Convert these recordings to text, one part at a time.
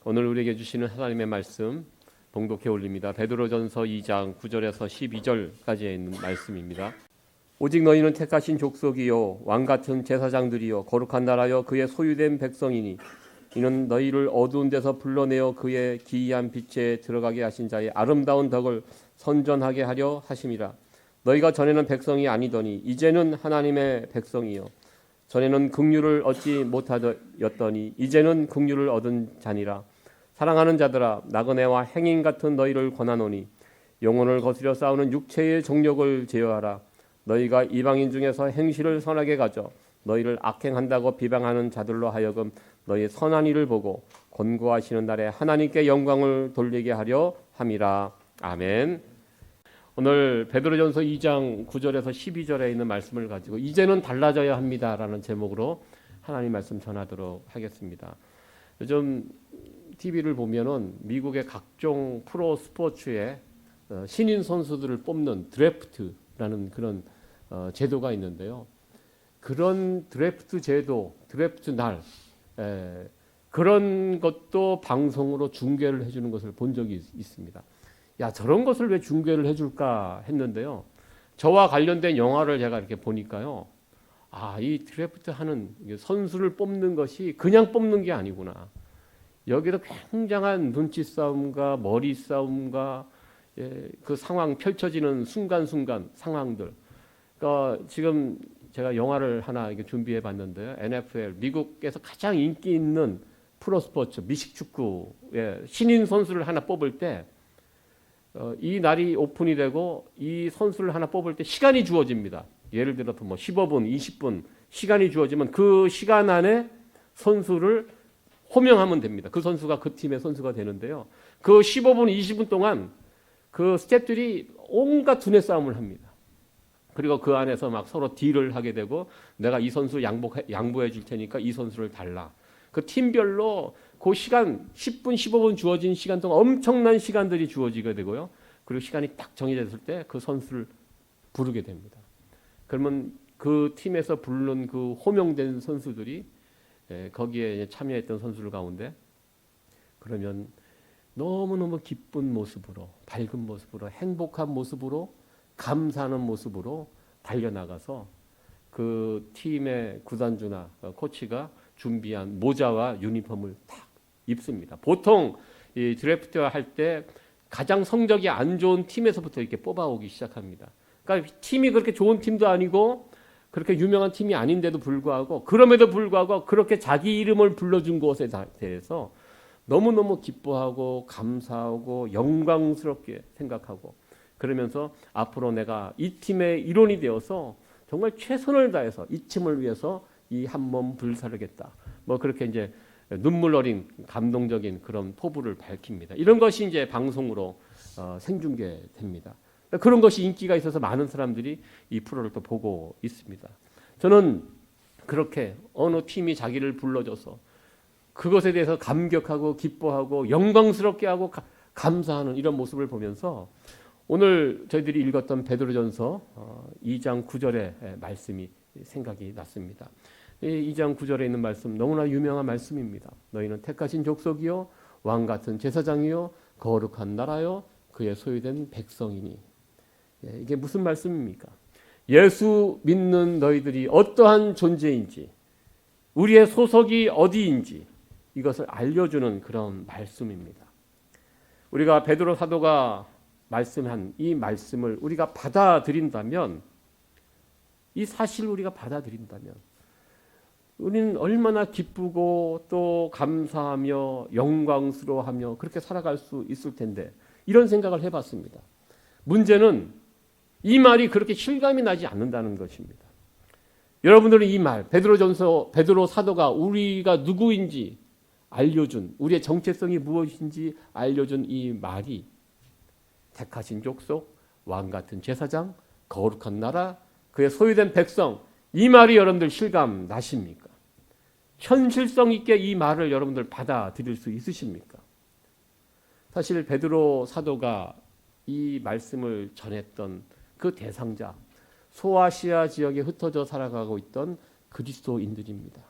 오늘 우리에게 주시는 하나님의 말씀 봉독해 올립니다. 베드로전서 2장 9절에서 12절까지에 있는 말씀입니다. 오직 너희는 택하신 족속이요 왕같은 제사장들이요 거룩한 나라여 그의 소유된 백성이니 이는 너희를 어두운 데서 불러내어 그의 기이한 빛에 들어가게 하신 자의 아름다운 덕을 선전하게 하려 하심이라. 너희가 전에는 백성이 아니더니 이제는 하나님의 백성이요 전에는 긍휼을 얻지 못하였더니 이제는 긍휼을 얻은 자니라. 사랑하는 자들아 나그네와 행인 같은 너희를 권하노니 영혼을 거스려 싸우는 육체의 정욕을 제어하라. 너희가 이방인 중에서 행실을 선하게 가져 너희를 악행한다고 비방하는 자들로 하여금 너희 선한 일을 보고 권고하시는 날에 하나님께 영광을 돌리게 하려 함이라. 아멘. 오늘 베드로전서 2장 9절에서 12절에 있는 말씀을 가지고 이제는 달라져야 합니다라는 제목으로 하나님 말씀 전하도록 하겠습니다. 요즘 TV를 보면은 미국의 각종 프로 스포츠에 신인 선수들을 뽑는 드래프트라는 그런 제도가 있는데요. 그런 드래프트 제도, 드래프트 날 그런 것도 방송으로 중계를 해주는 것을 본 적이 있습니다. 야, 저런 것을 왜 중계를 해줄까 했는데요. 저와 관련된 영화를 제가 이렇게 보니까요. 아, 이 드래프트 하는 선수를 뽑는 것이 그냥 뽑는 게 아니구나. 여기도 굉장한 눈치 싸움과 머리 싸움과 그 상황 펼쳐지는 순간순간 상황들. 그러니까 지금 제가 영화를 하나 이렇게 준비해 봤는데요. NFL, 미국에서 가장 인기 있는 프로 스포츠, 미식축구의 신인 선수를 하나 뽑을 때 이 날이 오픈이 되고 이 선수를 하나 뽑을 때 시간이 주어집니다. 예를 들어서 뭐 15분, 20분 시간이 주어지면 그 시간 안에 선수를 호명하면 됩니다. 그 선수가 그 팀의 선수가 되는데요. 그 15분, 20분 동안 그 스태프들이 온갖 두뇌 싸움을 합니다. 그리고 그 안에서 막 서로 딜을 하게 되고 내가 이 선수 양보해 줄 테니까 이 선수를 달라. 그 팀별로 그 시간 10분, 15분 주어진 시간 동안 엄청난 시간들이 주어지게 되고요. 그리고 시간이 딱 정해졌을 때 그 선수를 부르게 됩니다. 그러면 그 팀에서 부른 그 호명된 선수들이 거기에 참여했던 선수들 가운데 그러면 너무너무 기쁜 모습으로 밝은 모습으로 행복한 모습으로 감사하는 모습으로 달려나가서 그 팀의 구단주나 코치가 준비한 모자와 유니폼을 딱 입습니다. 보통 이 드래프트 할 때 가장 성적이 안 좋은 팀에서부터 이렇게 뽑아오기 시작합니다. 그러니까 팀이 그렇게 좋은 팀도 아니고 그렇게 유명한 팀이 아닌데도 불구하고 그럼에도 불구하고 그렇게 자기 이름을 불러준 것에 대해서 너무너무 기뻐하고 감사하고 영광스럽게 생각하고 그러면서 앞으로 내가 이 팀의 일원이 되어서 정말 최선을 다해서 이 팀을 위해서 이 한 몸 불사르겠다. 뭐 그렇게 이제 눈물 어린 감동적인 그런 포부를 밝힙니다. 이런 것이 이제 방송으로 생중계됩니다. 그런 것이 인기가 있어서 많은 사람들이 이 프로를 또 보고 있습니다. 저는 그렇게 어느 팀이 자기를 불러줘서 그것에 대해서 감격하고 기뻐하고 영광스럽게 하고 감사하는 이런 모습을 보면서 오늘 저희들이 읽었던 베드로전서 2장 9절의 말씀이 생각이 났습니다. 2장 9절에 있는 말씀 너무나 유명한 말씀입니다. 너희는 택하신 족속이요 왕같은 제사장이요 거룩한 나라요 그의 소유된 백성이니. 이게 무슨 말씀입니까? 예수 믿는 너희들이 어떠한 존재인지 우리의 소속이 어디인지 이것을 알려주는 그런 말씀입니다. 우리가 베드로 사도가 말씀한 이 말씀을 우리가 받아들인다면 이 사실을 우리가 받아들인다면 우리는 얼마나 기쁘고 또 감사하며 영광스러워하며 그렇게 살아갈 수 있을 텐데 이런 생각을 해봤습니다. 문제는 이 말이 그렇게 실감이 나지 않는다는 것입니다. 여러분들은 이 말 베드로 사도가 우리가 누구인지 알려준 우리의 정체성이 무엇인지 알려준 이 말이 택하신 족속, 왕같은 제사장, 거룩한 나라, 그의 소유된 백성 이 말이 여러분들 실감 나십니까? 현실성 있게 이 말을 여러분들 받아들일 수 있으십니까? 사실 베드로 사도가 이 말씀을 전했던 그 대상자 소아시아 지역에 흩어져 살아가고 있던 그리스도인들입니다.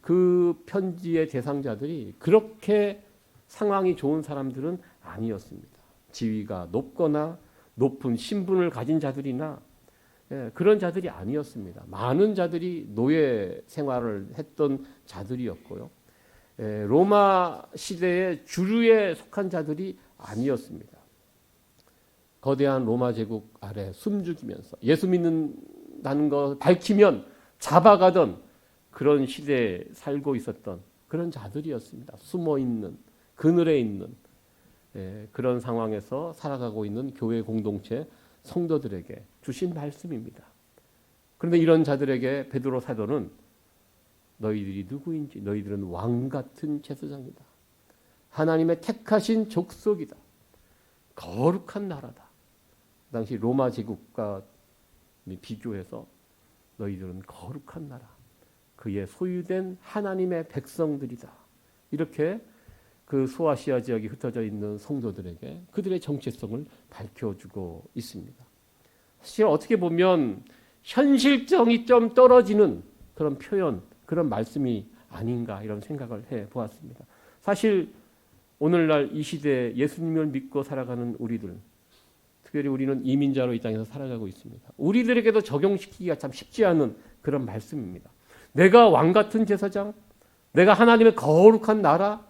그 편지의 대상자들이 그렇게 상황이 좋은 사람들은 아니었습니다. 지위가 높거나 높은 신분을 가진 자들이나 그런 자들이 아니었습니다. 많은 자들이 노예 생활을 했던 자들이었고요. 로마 시대의 주류에 속한 자들이 아니었습니다. 거대한 로마 제국 아래 숨죽이면서 예수 믿는다는 걸 밝히면 잡아가던 그런 시대에 살고 있었던 그런 자들이었습니다. 숨어있는, 그늘에 있는 그런 상황에서 살아가고 있는 교회 공동체 성도들에게 주신 말씀입니다. 그런데 이런 자들에게 베드로 사도는 너희들이 누구인지, 너희들은 왕 같은 제사장이다. 하나님의 택하신 족속이다. 거룩한 나라다. 그 당시 로마 제국과 비교해서 너희들은 거룩한 나라, 그의 소유된 하나님의 백성들이다. 이렇게 그 소아시아 지역에 흩어져 있는 성도들에게 그들의 정체성을 밝혀주고 있습니다. 사실 어떻게 보면 현실성이 좀 떨어지는 그런 표현, 그런 말씀이 아닌가 이런 생각을 해보았습니다. 사실 오늘날 이 시대에 예수님을 믿고 살아가는 우리들, 특별히 우리는 이민자로 이 땅에서 살아가고 있습니다. 우리들에게도 적용시키기가 참 쉽지 않은 그런 말씀입니다. 내가 왕 같은 제사장, 내가 하나님의 거룩한 나라,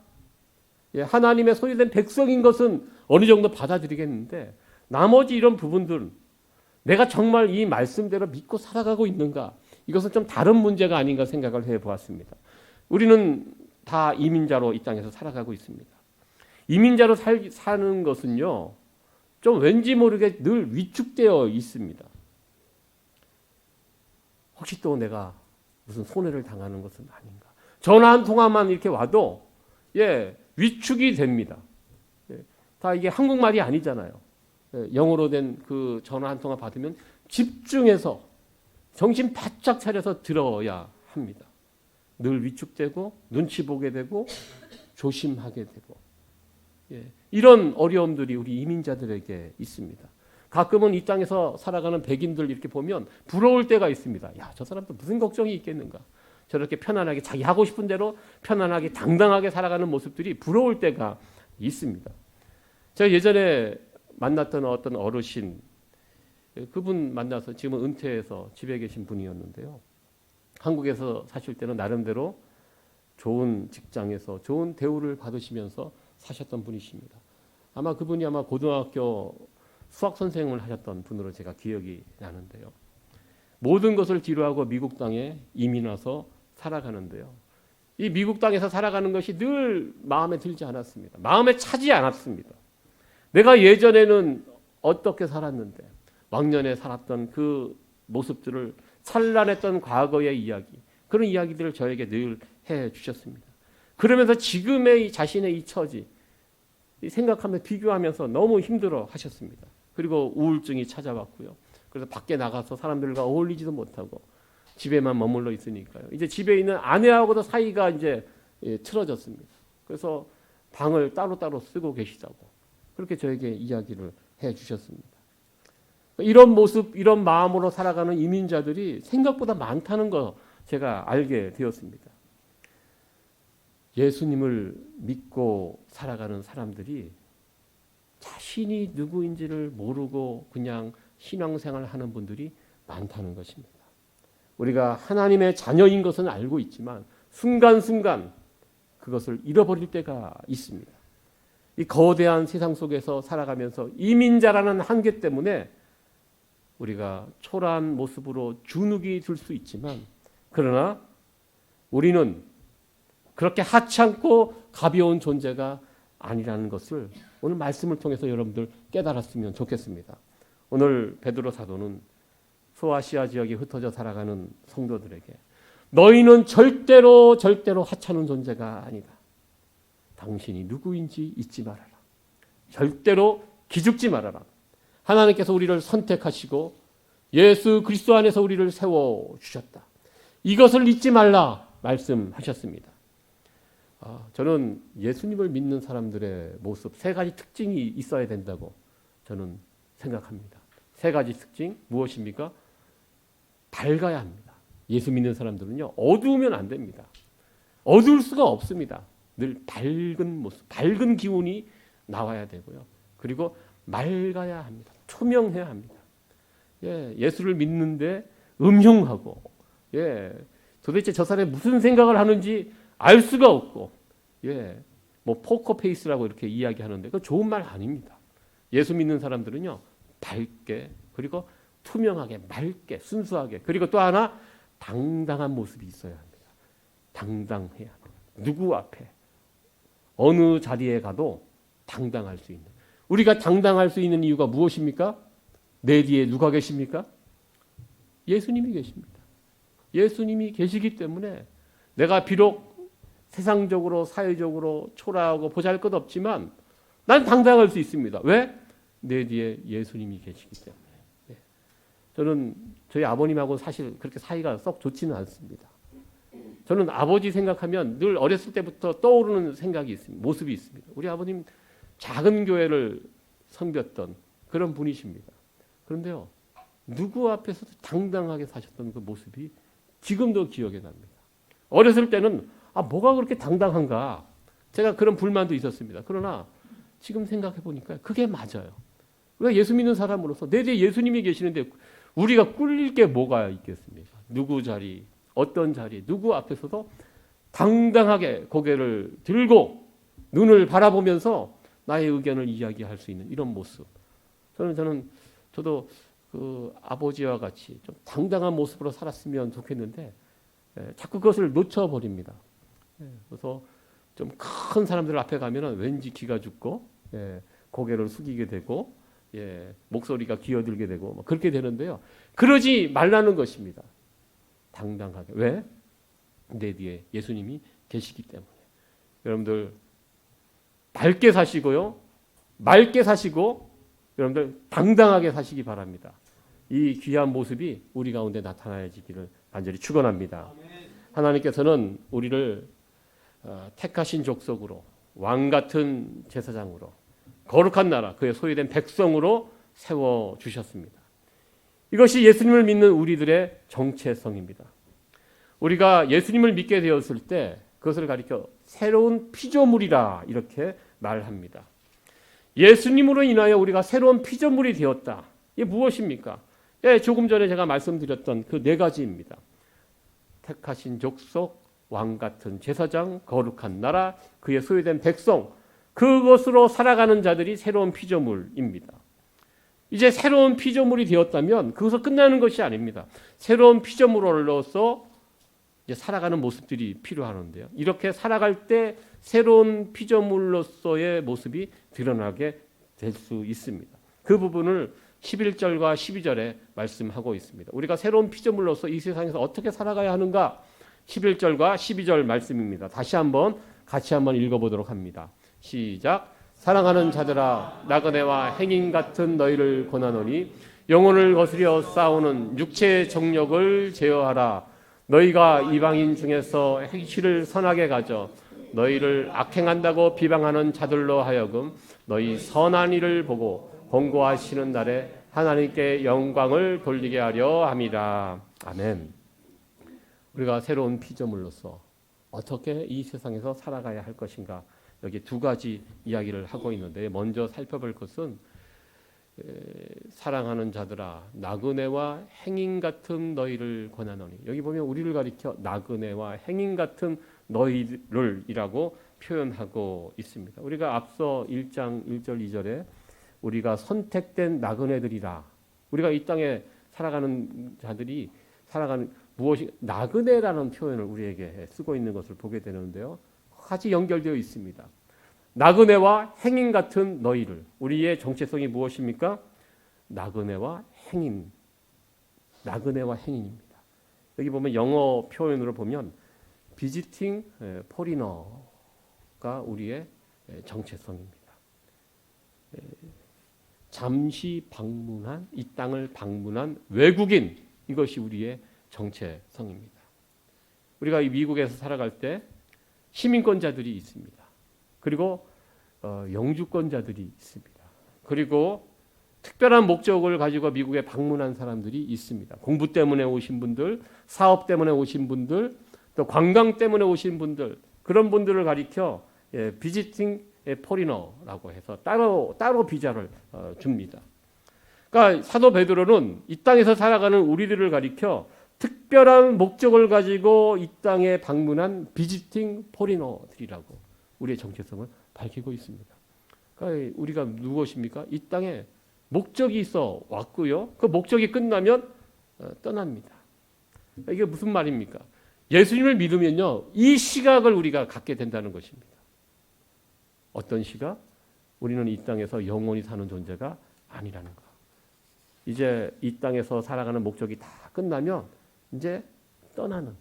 하나님의 소유된 백성인 것은 어느 정도 받아들이겠는데 나머지 이런 부분들은 내가 정말 이 말씀대로 믿고 살아가고 있는가? 이것은 좀 다른 문제가 아닌가 생각을 해보았습니다. 우리는 다 이민자로 이 땅에서 살아가고 있습니다. 이민자로 사는 것은요, 좀 왠지 모르게 늘 위축되어 있습니다. 혹시 또 내가 무슨 손해를 당하는 것은 아닌가? 전화 한 통화만 이렇게 와도 위축이 됩니다. 다 이게 한국말이 아니잖아요. 영어로 된 그 전화 한 통화 받으면 집중해서 정신 바짝 차려서 들어야 합니다. 늘 위축되고 눈치 보게 되고 조심하게 되고 이런 어려움들이 우리 이민자들에게 있습니다. 가끔은 이 땅에서 살아가는 백인들 이렇게 보면 부러울 때가 있습니다. 야, 저 사람도 무슨 걱정이 있겠는가? 저렇게 편안하게 자기 하고 싶은 대로 편안하게 당당하게 살아가는 모습들이 부러울 때가 있습니다. 제가 예전에 만났던 어떤 어르신, 그분 만나서 지금은 은퇴해서 집에 계신 분이었는데요. 한국에서 사실 때는 나름대로 좋은 직장에서 좋은 대우를 받으시면서 사셨던 분이십니다. 아마 그분이 고등학교 수학 선생을 하셨던 분으로 제가 기억이 나는데요. 모든 것을 뒤로하고 미국 땅에 이민 와서 살아가는데요. 이 미국 땅에서 살아가는 것이 늘 마음에 들지 않았습니다. 마음에 차지 않았습니다. 내가 예전에는 어떻게 살았는데 왕년에 살았던 그 모습들을 찬란했던 과거의 이야기, 그런 이야기들을 저에게 늘 해주셨습니다. 그러면서 지금의 자신의 이 처지 생각하며 비교하면서 너무 힘들어 하셨습니다. 그리고 우울증이 찾아왔고요. 그래서 밖에 나가서 사람들과 어울리지도 못하고 집에만 머물러 있으니까요. 이제 집에 있는 아내하고도 사이가 이제 틀어졌습니다. 그래서 방을 따로따로 쓰고 계시다고 그렇게 저에게 이야기를 해주셨습니다. 이런 모습, 이런 마음으로 살아가는 이민자들이 생각보다 많다는 거 제가 알게 되었습니다. 예수님을 믿고 살아가는 사람들이 자신이 누구인지를 모르고 그냥 신앙생활을 하는 분들이 많다는 것입니다. 우리가 하나님의 자녀인 것은 알고 있지만 순간순간 그것을 잃어버릴 때가 있습니다. 이 거대한 세상 속에서 살아가면서 이민자라는 한계 때문에 우리가 초라한 모습으로 주눅이 들 수 있지만 그러나 우리는 그렇게 하찮고 가벼운 존재가 아니라는 것을 오늘 말씀을 통해서 여러분들 깨달았으면 좋겠습니다. 오늘 베드로 사도는 소아시아 지역에 흩어져 살아가는 성도들에게 너희는 절대로 하찮은 존재가 아니다. 당신이 누구인지 잊지 말아라. 절대로 기죽지 말아라. 하나님께서 우리를 선택하시고 예수 그리스도 안에서 우리를 세워주셨다. 이것을 잊지 말라 말씀하셨습니다. 저는 예수님을 믿는 사람들의 모습 세 가지 특징이 있어야 된다고 저는 생각합니다. 세 가지 특징 무엇입니까? 밝아야 합니다. 예수 믿는 사람들은요, 어두우면 안 됩니다. 어두울 수가 없습니다. 늘 밝은 모습, 밝은 기운이 나와야 되고요. 그리고 맑아야 합니다. 투명해야 합니다. 예수를 믿는데 음흉하고, 도대체 저 사람이 무슨 생각을 하는지 알 수가 없고, 뭐 포커페이스라고 이렇게 이야기하는데 그건 좋은 말 아닙니다. 예수 믿는 사람들은요, 밝게, 그리고 투명하게, 맑게, 순수하게, 그리고 또 하나 당당한 모습이 있어야 합니다. 당당해야 합니다. 누구 앞에, 어느 자리에 가도 당당할 수 있는. 우리가 당당할 수 있는 이유가 무엇입니까? 내 뒤에 누가 계십니까? 예수님이 계십니다. 예수님이 계시기 때문에 내가 비록 세상적으로, 사회적으로 초라하고 보잘것없지만 난 당당할 수 있습니다. 왜? 내 뒤에 예수님이 계시기 때문에. 저는 저희 아버님하고 사실 그렇게 사이가 썩 좋지는 않습니다. 저는 아버지 생각하면 늘 어렸을 때부터 떠오르는 생각이 있습니다. 모습이 있습니다. 우리 아버님 작은 교회를 섬겼던 그런 분이십니다. 그런데요, 누구 앞에서도 당당하게 사셨던 그 모습이 지금도 기억에 납니다. 어렸을 때는 뭐가 그렇게 당당한가, 제가 그런 불만도 있었습니다. 그러나 지금 생각해 보니까 그게 맞아요. 우리가 예수 믿는 사람으로서 내 뒤에 예수님이 계시는데 우리가 꿀릴 게 뭐가 있겠습니까? 누구 자리, 어떤 자리, 누구 앞에서도 당당하게 고개를 들고 눈을 바라보면서 나의 의견을 이야기할 수 있는 이런 모습. 저도 그 아버지와 같이 좀 당당한 모습으로 살았으면 좋겠는데 자꾸 그것을 놓쳐버립니다. 그래서 좀 큰 사람들 앞에 가면은 왠지 기가 죽고 고개를 숙이게 되고 목소리가 기어들게 되고 뭐 그렇게 되는데요. 그러지 말라는 것입니다. 당당하게. 왜? 내 뒤에 예수님이 계시기 때문에. 여러분들 밝게 사시고요. 맑게 사시고 여러분들 당당하게 사시기 바랍니다. 이 귀한 모습이 우리 가운데 나타나야지기를 간절히 축원합니다. 하나님께서는 우리를 택하신 족속으로, 왕 같은 제사장으로, 거룩한 나라, 그의 소유된 백성으로 세워 주셨습니다. 이것이 예수님을 믿는 우리들의 정체성입니다. 우리가 예수님을 믿게 되었을 때 그것을 가리켜 새로운 피조물이라 이렇게 말합니다. 예수님으로 인하여 우리가 새로운 피조물이 되었다. 이게 무엇입니까? 조금 전에 제가 말씀드렸던 그 네 가지입니다. 택하신 족속, 왕 같은 제사장, 거룩한 나라, 그의 소유된 백성, 그것으로 살아가는 자들이 새로운 피조물입니다. 이제 새로운 피조물이 되었다면 그것은 끝나는 것이 아닙니다. 새로운 피조물로서 이제 살아가는 모습들이 필요하는데요. 이렇게 살아갈 때 새로운 피조물로서의 모습이 드러나게 될 수 있습니다. 그 부분을 11절과 12절에 말씀하고 있습니다. 우리가 새로운 피조물로서 이 세상에서 어떻게 살아가야 하는가? 11절과 12절 말씀입니다. 다시 같이 한번 읽어보도록 합니다. 시작. 사랑하는 자들아, 나그네와 행인 같은 너희를 권하노니 영혼을 거스려 싸우는 육체의 정욕을 제어하라. 너희가 이방인 중에서 행실을 선하게 가져 너희를 악행한다고 비방하는 자들로 하여금 너희 선한 일을 보고 권고하시는 날에 하나님께 영광을 돌리게 하려 함이라. 아멘. 우리가 새로운 피조물로서 어떻게 이 세상에서 살아가야 할 것인가, 여기 두 가지 이야기를 하고 있는데, 먼저 살펴볼 것은 사랑하는 자들아, 나그네와 행인 같은 너희를 권하노니. 여기 보면 우리를 가리켜 나그네와 행인 같은 너희를이라고 표현하고 있습니다. 우리가 앞서 1장 1절 2절에 우리가 선택된 나그네들이라, 우리가 이 땅에 살아가는 자들이 살아가는 무엇이 나그네라는 표현을 우리에게 쓰고 있는 것을 보게 되는데요. 같이 연결되어 있습니다. 나그네와 행인 같은 너희를. 우리의 정체성이 무엇입니까? 나그네와 행인. 나그네와 행인입니다. 여기 보면 영어 표현으로 보면 visiting foreigner가 우리의 정체성입니다. 잠시 방문한, 이 땅을 방문한 외국인, 이것이 우리의 정체성입니다. 우리가 이 미국에서 살아갈 때 시민권자들이 있습니다. 그리고 영주권자들이 있습니다. 그리고 특별한 목적을 가지고 미국에 방문한 사람들이 있습니다. 공부 때문에 오신 분들, 사업 때문에 오신 분들, 또 관광 때문에 오신 분들, 그런 분들을 가리켜 비지팅 포리너라고 해서 따로 비자를 줍니다. 그러니까 사도 베드로는 이 땅에서 살아가는 우리들을 가리켜 특별한 목적을 가지고 이 땅에 방문한 비지팅 포리너들이라고 우리의 정체성을 밝히고 있습니다. 그러니까 우리가 누구십니까? 이 땅에 목적이 있어 왔고요. 그 목적이 끝나면 떠납니다. 이게 무슨 말입니까? 예수님을 믿으면요, 이 시각을 우리가 갖게 된다는 것입니다. 어떤 시각? 우리는 이 땅에서 영원히 사는 존재가 아니라는 것. 이제 이 땅에서 살아가는 목적이 다 끝나면 이제 떠나는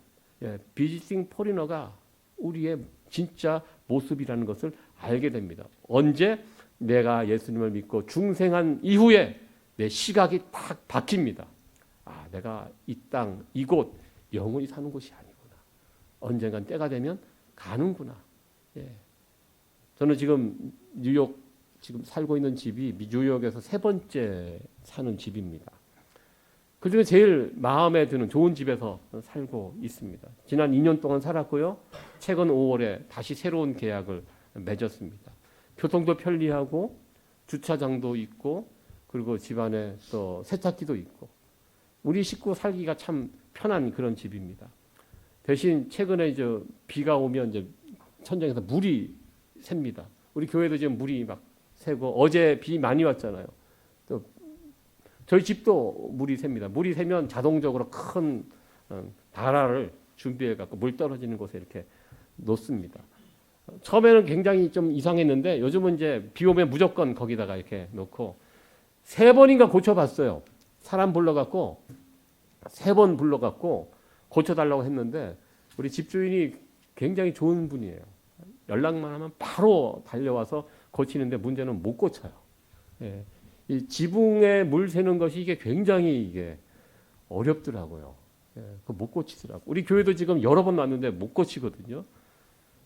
비지팅 포리너가 우리의 진짜 모습이라는 것을 알게 됩니다. 언제? 내가 예수님을 믿고 중생한 이후에 내 시각이 딱 바뀝니다. 아, 내가 이 땅, 이곳 영원히 사는 곳이 아니구나. 언젠간 때가 되면 가는구나. 저는 지금 뉴욕 지금 살고 있는 집이 뉴욕에서 3번째 사는 집입니다. 그중에 제일 마음에 드는 좋은 집에서 살고 있습니다. 지난 2년 동안 살았고요. 최근 5월에 다시 새로운 계약을 맺었습니다. 교통도 편리하고 주차장도 있고 그리고 집안에 또 세탁기도 있고 우리 식구 살기가 참 편한 그런 집입니다. 대신 최근에 이제 비가 오면 이제 천장에서 물이 샙니다. 우리 교회도 지금 물이 막 새고 어제 비 많이 왔잖아요. 또 저희 집도 물이 셉니다. 물이 새면 자동적으로 큰 다라를 준비해 갖고 물 떨어지는 곳에 이렇게 놓습니다. 처음에는 굉장히 좀 이상했는데 요즘은 이제 비 오면 무조건 거기다가 이렇게 놓고 3번인가 고쳐봤어요. 사람 불러갖고 3번 불러갖고 고쳐달라고 했는데 우리 집주인이 굉장히 좋은 분이에요. 연락만 하면 바로 달려와서 고치는데 문제는 못 고쳐요. 이 지붕에 물 새는 것이 이게 굉장히 이게 어렵더라고요. 그 못 고치더라고. 우리 교회도 지금 여러 번 왔는데 못 고치거든요.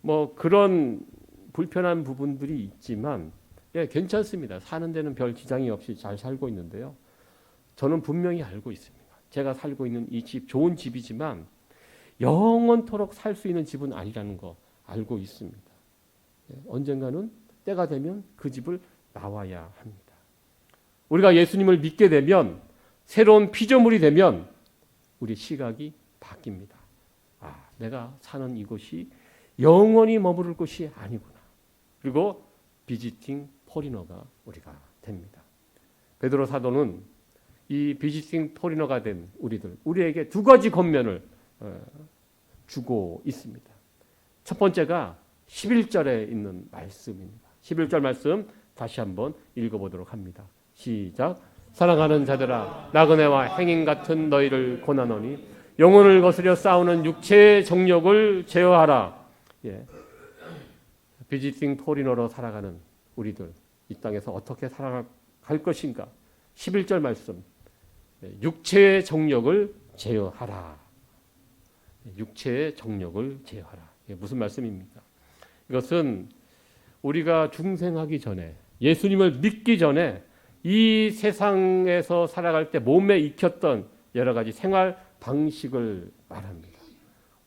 뭐 그런 불편한 부분들이 있지만 괜찮습니다. 사는 데는 별 지장이 없이 잘 살고 있는데요. 저는 분명히 알고 있습니다. 제가 살고 있는 이 집 좋은 집이지만 영원토록 살 수 있는 집은 아니라는 거 알고 있습니다. 언젠가는 때가 되면 그 집을 나와야 합니다. 우리가 예수님을 믿게 되면 새로운 피조물이 되면 우리 시각이 바뀝니다. 아, 내가 사는 이곳이 영원히 머무를 곳이 아니구나. 그리고 비지팅 포리너가 우리가 됩니다. 베드로 사도는 이 비지팅 포리너가 된 우리에게 2가지 권면을 주고 있습니다. 첫 번째가 11절에 있는 말씀입니다. 11절 말씀 다시 한번 읽어보도록 합니다. 시작. 사랑하는 자들아 나그네와 행인 같은 너희를 권하노니 영혼을 거스려 싸우는 육체의 정욕을 제어하라. 비지팅 포리너로 살아가는 우리들 이 땅에서 어떻게 살아갈 것인가. 11절 말씀 육체의 정욕을 제어하라. 육체의 정욕을 제어하라. 이게 무슨 말씀입니까? 이것은 우리가 중생하기 전에 예수님을 믿기 전에 이 세상에서 살아갈 때 몸에 익혔던 여러 가지 생활 방식을 말합니다.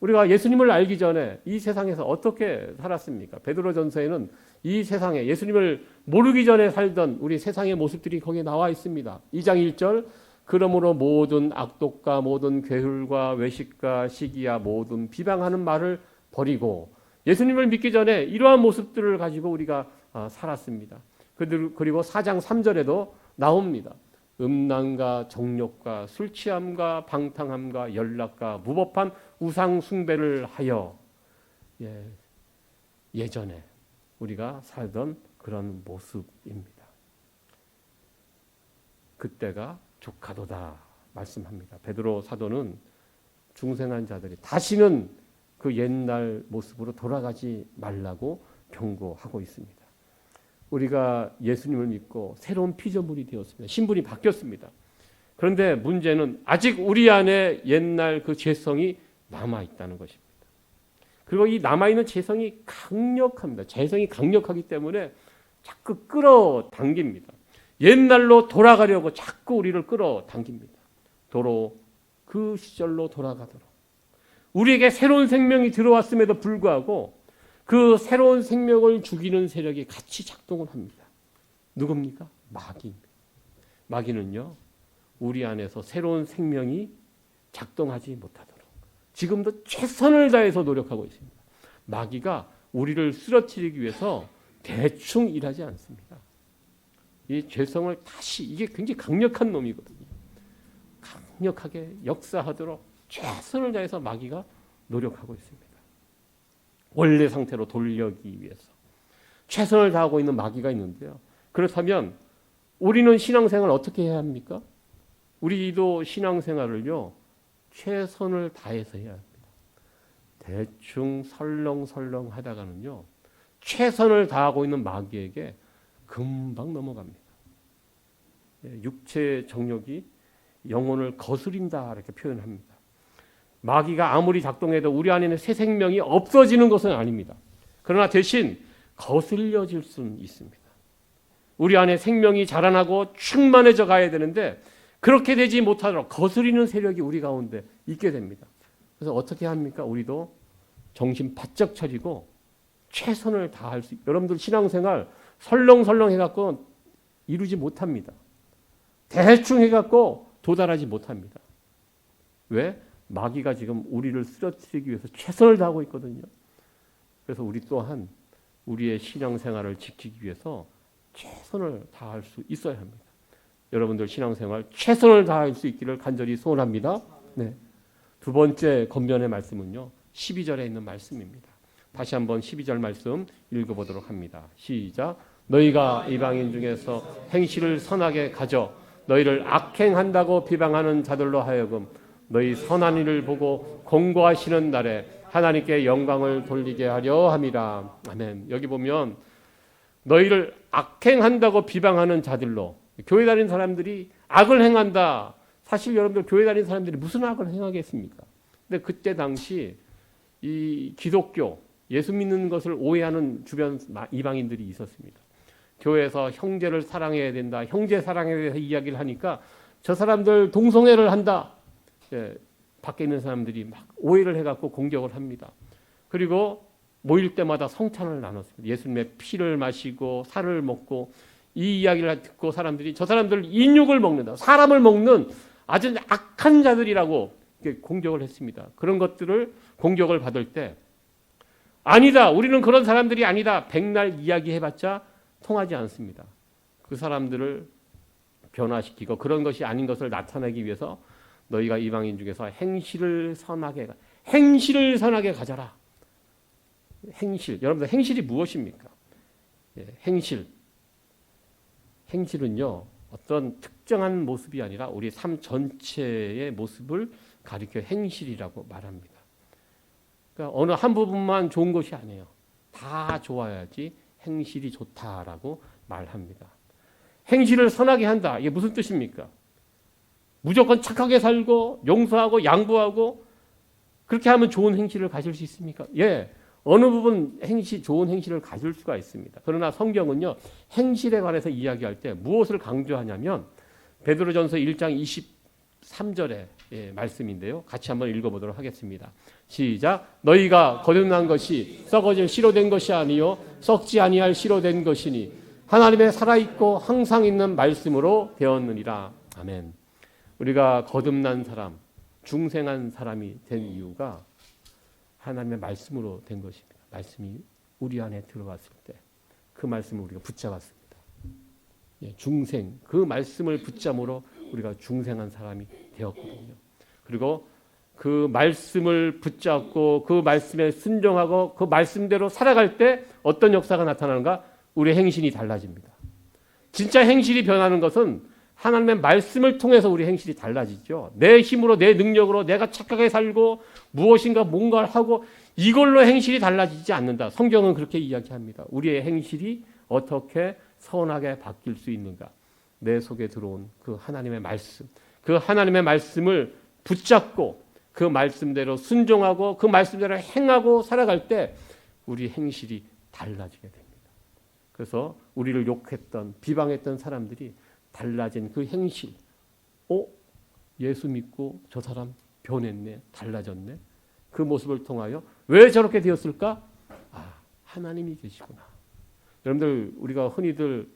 우리가 예수님을 알기 전에 이 세상에서 어떻게 살았습니까? 베드로전서에는 이 세상에 예수님을 모르기 전에 살던 우리 세상의 모습들이 거기에 나와 있습니다. 2장 1절 그러므로 모든 악독과 모든 괴hul과 외식과 시기야 모든 비방하는 말을 버리고 예수님을 믿기 전에 이러한 모습들을 가지고 우리가 살았습니다. 그리고 4장 3절에도 나옵니다. 음란과 정욕과 술 취함과 방탕함과 연락과 무법한 우상 숭배를 하여 예전에 우리가 살던 그런 모습입니다. 그때가 족하도다 말씀합니다. 베드로 사도는 중생한 자들이 다시는 그 옛날 모습으로 돌아가지 말라고 경고하고 있습니다. 우리가 예수님을 믿고 새로운 피조물이 되었습니다. 신분이 바뀌었습니다. 그런데 문제는 아직 우리 안에 옛날 그 죄성이 남아있다는 것입니다. 그리고 이 남아있는 죄성이 강력합니다. 죄성이 강력하기 때문에 자꾸 끌어당깁니다. 옛날로 돌아가려고 자꾸 우리를 끌어당깁니다. 도로 그 시절로 돌아가도록 우리에게 새로운 생명이 들어왔음에도 불구하고 그 새로운 생명을 죽이는 세력이 같이 작동을 합니다. 누굽니까? 마귀입니다. 마귀는요, 우리 안에서 새로운 생명이 작동하지 못하도록 지금도 최선을 다해서 노력하고 있습니다. 마귀가 우리를 쓰러뜨리기 위해서 대충 일하지 않습니다. 이 죄성을 다시, 이게 굉장히 강력한 놈이거든요. 강력하게 역사하도록 최선을 다해서 마귀가 노력하고 있습니다. 원래 상태로 돌려기 위해서 최선을 다하고 있는 마귀가 있는데요. 그렇다면 우리는 신앙생활을 어떻게 해야 합니까? 우리도 신앙생활을요, 최선을 다해서 해야 합니다. 대충 설렁설렁 하다가는요, 최선을 다하고 있는 마귀에게 금방 넘어갑니다. 육체 정욕이 영혼을 거스린다 이렇게 표현합니다. 마귀가 아무리 작동해도 우리 안에는 새 생명이 없어지는 것은 아닙니다. 그러나 대신 거슬려질 수는 있습니다. 우리 안에 생명이 자라나고 충만해져 가야 되는데 그렇게 되지 못하도록 거스리는 세력이 우리 가운데 있게 됩니다. 그래서 어떻게 합니까? 우리도 정신 바짝 차리고 최선을 다할 수, 여러분들 신앙생활 설렁설렁 해갖고 이루지 못합니다. 대충 해갖고 도달하지 못합니다. 왜? 마귀가 지금 우리를 쓰러뜨리기 위해서 최선을 다하고 있거든요. 그래서 우리 또한 우리의 신앙생활을 지키기 위해서 최선을 다할 수 있어야 합니다. 여러분들 신앙생활 최선을 다할 수 있기를 간절히 소원합니다. 네. 두 번째 권면의 말씀은요, 12절에 있는 말씀입니다. 다시 한번 12절 말씀 읽어보도록 합니다. 시작. 너희가 이방인 중에서 행실을 선하게 가져 너희를 악행한다고 비방하는 자들로 하여금 너희 선한 일을 보고 공고하시는 날에 하나님께 영광을 돌리게 하려 함이라. 아멘. 여기 보면 너희를 악행한다고 비방하는 자들로, 교회 다니는 사람들이 악을 행한다. 사실 여러분들 교회 다니는 사람들이 무슨 악을 행하겠습니까? 근데 그때 당시 이 기독교, 예수 믿는 것을 오해하는 주변 이방인들이 있었습니다. 교회에서 형제를 사랑해야 된다, 형제 사랑에 대해서 이야기를 하니까 저 사람들 동성애를 한다. 예, 밖에 있는 사람들이 막 오해를 해갖고 공격을 합니다. 그리고 모일 때마다 성찬을 나눴습니다. 예수님의 피를 마시고 살을 먹고 이 이야기를 듣고 사람들이 저 사람들 인육을 먹는다, 사람을 먹는 아주 악한 자들이라고 공격을 했습니다. 그런 것들을 공격을 받을 때 아니다, 우리는 그런 사람들이 아니다, 백날 이야기해봤자 통하지 않습니다. 그 사람들을 변화시키고 그런 것이 아닌 것을 나타내기 위해서 너희가 이방인 중에서 행실을 선하게 가져라. 행실, 여러분들 행실이 무엇입니까? 예, 행실은요, 어떤 특정한 모습이 아니라 우리 삶 전체의 모습을 가리켜 행실이라고 말합니다. 그러니까 어느 한 부분만 좋은 것이 아니에요. 다 좋아야지 행실이 좋다라고 말합니다. 행실을 선하게 한다. 이게 무슨 뜻입니까? 무조건 착하게 살고 용서하고 양보하고 그렇게 하면 좋은 행실을 가질 수 있습니까? 예, 어느 부분 좋은 행실을 가질 수가 있습니다. 그러나 성경은요, 행실에 관해서 이야기할 때 무엇을 강조하냐면 베드로전서 1장 23절의 말씀인데요. 같이 한번 읽어보도록 하겠습니다. 시작. 너희가 거듭난 것이 썩어질 씨로 된 것이 아니요 썩지 아니할 씨로 된 것이니 하나님의 살아있고 항상 있는 말씀으로 되었느니라. 아멘. 우리가 거듭난 사람, 중생한 사람이 된 이유가 하나님의 말씀으로 된 것입니다. 말씀이 우리 안에 들어왔을 때 그 말씀을 우리가 붙잡았습니다. 중생, 그 말씀을 붙잡으로 우리가 중생한 사람이 되었거든요. 그리고 그 말씀을 붙잡고 그 말씀에 순종하고 그 말씀대로 살아갈 때 어떤 역사가 나타나는가? 우리의 행실이 달라집니다. 진짜 행실이 변하는 것은 하나님의 말씀을 통해서 우리 행실이 달라지죠. 내 힘으로, 내 능력으로 내가 착하게 살고 무엇인가 뭔가를 하고 이걸로 행실이 달라지지 않는다. 성경은 그렇게 이야기합니다. 우리의 행실이 어떻게 선하게 바뀔 수 있는가? 내 속에 들어온 그 하나님의 말씀, 그 하나님의 말씀을 붙잡고 그 말씀대로 순종하고 그 말씀대로 행하고 살아갈 때 우리 행실이 달라지게 됩니다. 그래서 우리를 욕했던, 비방했던 사람들이 달라진 그 행실, 예수 믿고 저 사람 변했네, 달라졌네. 그 모습을 통하여 왜 저렇게 되었을까? 하나님이 계시구나. 여러분들 우리가 흔히들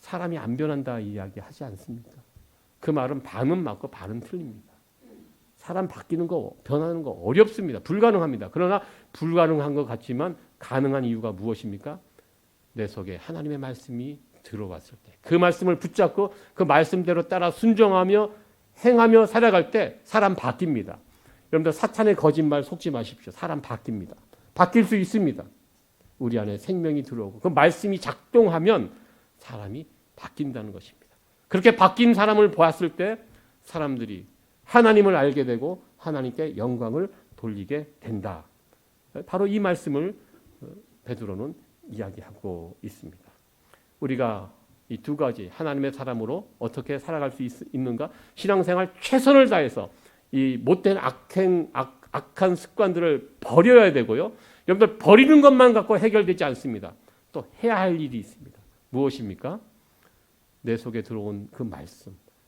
사람이 안 변한다 이야기하지 않습니까? 그 말은 반은 맞고 반은 틀립니다. 사람 바뀌는 거, 변하는 거 어렵습니다. 불가능합니다. 그러나 불가능한 것 같지만 가능한 이유가 무엇입니까? 내 속에 하나님의 말씀이 들어왔을 때, 그 말씀을 붙잡고 그 말씀대로 따라 순종하며 행하며 살아갈 때 사람 바뀝니다. 여러분들 사탄의 거짓말 속지 마십시오. 사람 바뀝니다. 바뀔 수 있습니다. 우리 안에 생명이 들어오고 그 말씀이 작동하면 사람이 바뀐다는 것입니다. 그렇게 바뀐 사람을 보았을 때 사람들이 하나님을 알게 되고 하나님께 영광을 돌리게 된다. 바로 이 말씀을 베드로는 이야기하고 있습니다. 우리가 이 두 가지 하나님의 사람으로 어떻게 살아갈 수 있는가? 신앙생활 최선을 다해서 이 못된 악한 습관들을 버려야 되고요. 여러분들 버리는 것만 갖고 해결되지 않습니다. 또 해야 할 일이 있습니다. 무엇입니까? 내 속에 들어온 그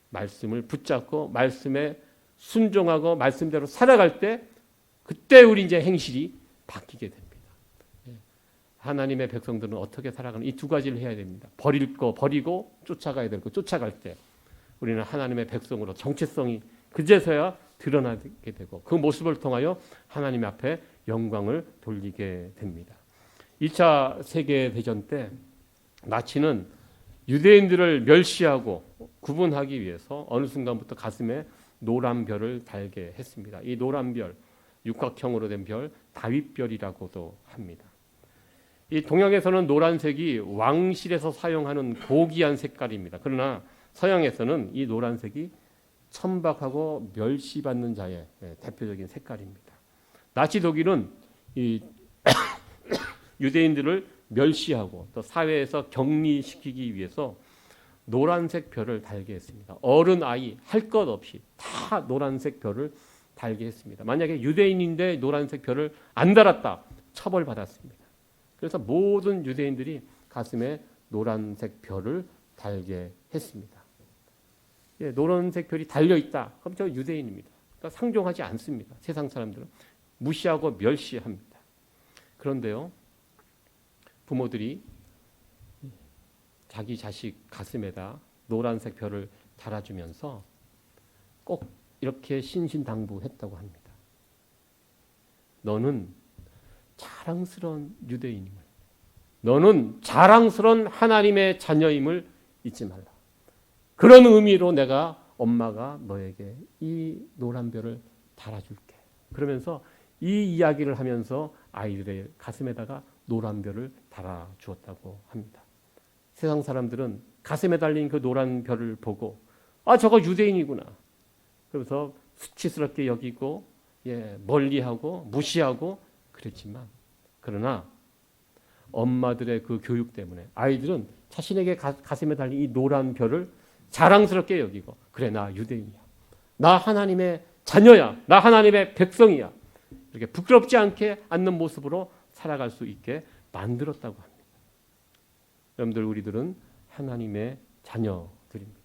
말씀을 붙잡고 말씀에 순종하고 말씀대로 살아갈 때 그때 우리 이제 행실이 바뀌게 됩니다. 하나님의 백성들은 어떻게 살아가는 이 두 가지를 해야 됩니다. 버릴 거 버리고 쫓아가야 될 거 쫓아갈 때 우리는 하나님의 백성으로 정체성이 그제서야 드러나게 되고 그 모습을 통하여 하나님 앞에 영광을 돌리게 됩니다. 2차 세계대전 때 나치는 유대인들을 멸시하고 구분하기 위해서 어느 순간부터 가슴에 노란 별을 달게 했습니다. 이 노란 별, 육각형으로 된 별, 다윗별이라고도 합니다. 이 동양에서는 노란색이 왕실에서 사용하는 고귀한 색깔입니다. 그러나 서양에서는 이 노란색이 천박하고 멸시받는 자의 대표적인 색깔입니다. 나치 독일은 이 유대인들을 멸시하고 또 사회에서 격리시키기 위해서 노란색 별을 달게 했습니다. 어른 아이 할 것 없이 다 노란색 별을 달게 했습니다. 만약에 유대인인데 노란색 별을 안 달았다 처벌받았습니다. 그래서 모든 유대인들이 가슴에 노란색 별을 달게 했습니다. 노란색 별이 달려있다. 그럼 저 유대인입니다. 그러니까 상종하지 않습니다. 세상 사람들은 무시하고 멸시합니다. 그런데요, 부모들이 자기 자식 가슴에다 노란색 별을 달아주면서 꼭 이렇게 신신당부했다고 합니다. 너는 자랑스러운 유대인임을, 너는 자랑스러운 하나님의 자녀임을 잊지 말라. 그런 의미로 내가 엄마가 너에게 이 노란 별을 달아줄게. 그러면서 이 이야기를 하면서 아이들의 가슴에다가 노란 별을 달아주었다고 합니다. 세상 사람들은 가슴에 달린 그 노란 별을 보고 저거 유대인이구나. 그래서 수치스럽게 여기고 멀리하고 무시하고 그랬지만 그러나 엄마들의 그 교육 때문에 아이들은 자신에게 가슴에 달린 이 노란 별을 자랑스럽게 여기고 그래 나 유대인이야. 나 하나님의 자녀야. 나 하나님의 백성이야. 이렇게 부끄럽지 않게 않는 모습으로 살아갈 수 있게 만들었다고 합니다. 여러분들 우리들은 하나님의 자녀들입니다.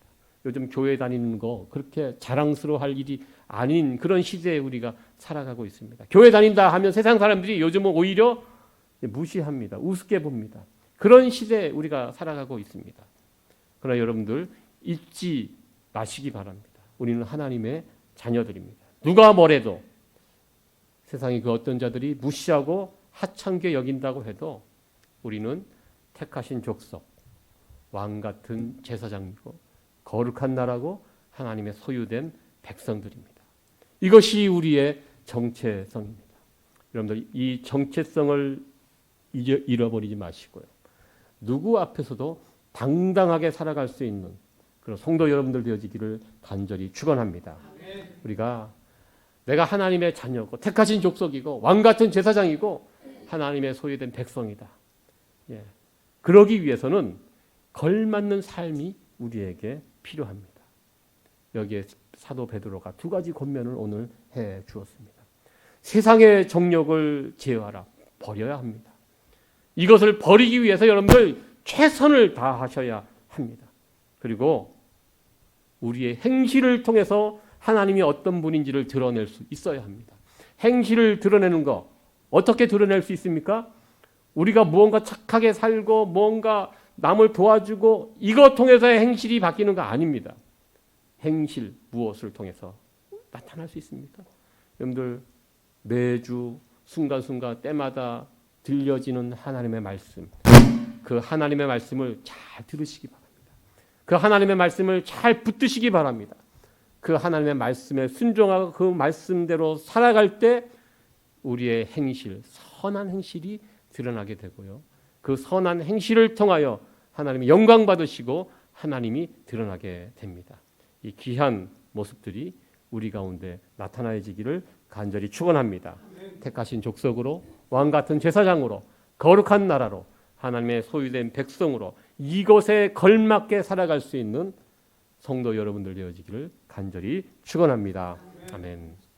요즘 교회 다니는 거 그렇게 자랑스러워할 일이 아닌 그런 시대에 우리가 살아가고 있습니다. 교회 다닌다 하면 세상 사람들이 요즘은 오히려 무시합니다. 우습게 봅니다. 그런 시대에 우리가 살아가고 있습니다. 그러나 여러분들 잊지 마시기 바랍니다. 우리는 하나님의 자녀들입니다. 누가 뭐래도 세상의 그 어떤 자들이 무시하고 하찮게 여긴다고 해도 우리는 택하신 족속, 왕 같은 제사장이고 거룩한 나라고 하나님의 소유된 백성들입니다. 이것이 우리의 정체성입니다. 여러분들 이 정체성을 잃어버리지 마시고요. 누구 앞에서도 당당하게 살아갈 수 있는 그런 성도 여러분들 되어지기를 간절히 축원합니다. 우리가 내가 하나님의 자녀고 택하신 족속이고 왕 같은 제사장이고 하나님의 소유된 백성이다. 그러기 위해서는 걸맞는 삶이 우리에게 필요합니다. 여기에 사도 베드로가 두 가지 권면을 오늘 해 주었습니다. 세상의 정욕을 제어하라. 버려야 합니다. 이것을 버리기 위해서 여러분들 최선을 다하셔야 합니다. 그리고 우리의 행실을 통해서 하나님이 어떤 분인지를 드러낼 수 있어야 합니다. 행실을 드러내는 거 어떻게 드러낼 수 있습니까? 우리가 무언가 착하게 살고 무언가 남을 도와주고 이것 통해서의 행실이 바뀌는 거 아닙니다. 행실 무엇을 통해서 나타날 수 있습니까? 여러분들 매주 순간순간 때마다 들려지는 하나님의 말씀, 그 하나님의 말씀을 잘 들으시기 바랍니다. 그 하나님의 말씀을 잘 붙드시기 바랍니다. 그 하나님의 말씀에 순종하고 그 말씀대로 살아갈 때 우리의 행실, 선한 행실이 드러나게 되고요. 그 선한 행실을 통하여 하나님이 영광 받으시고 하나님이 드러나게 됩니다. 이 귀한 모습들이 우리 가운데 나타나지기를 간절히 축원합니다. 택하신 족속으로 왕 같은 제사장으로 거룩한 나라로 하나님의 소유된 백성으로 이것에 걸맞게 살아갈 수 있는 성도 여러분들 되어지기를 간절히 축원합니다. 아멘.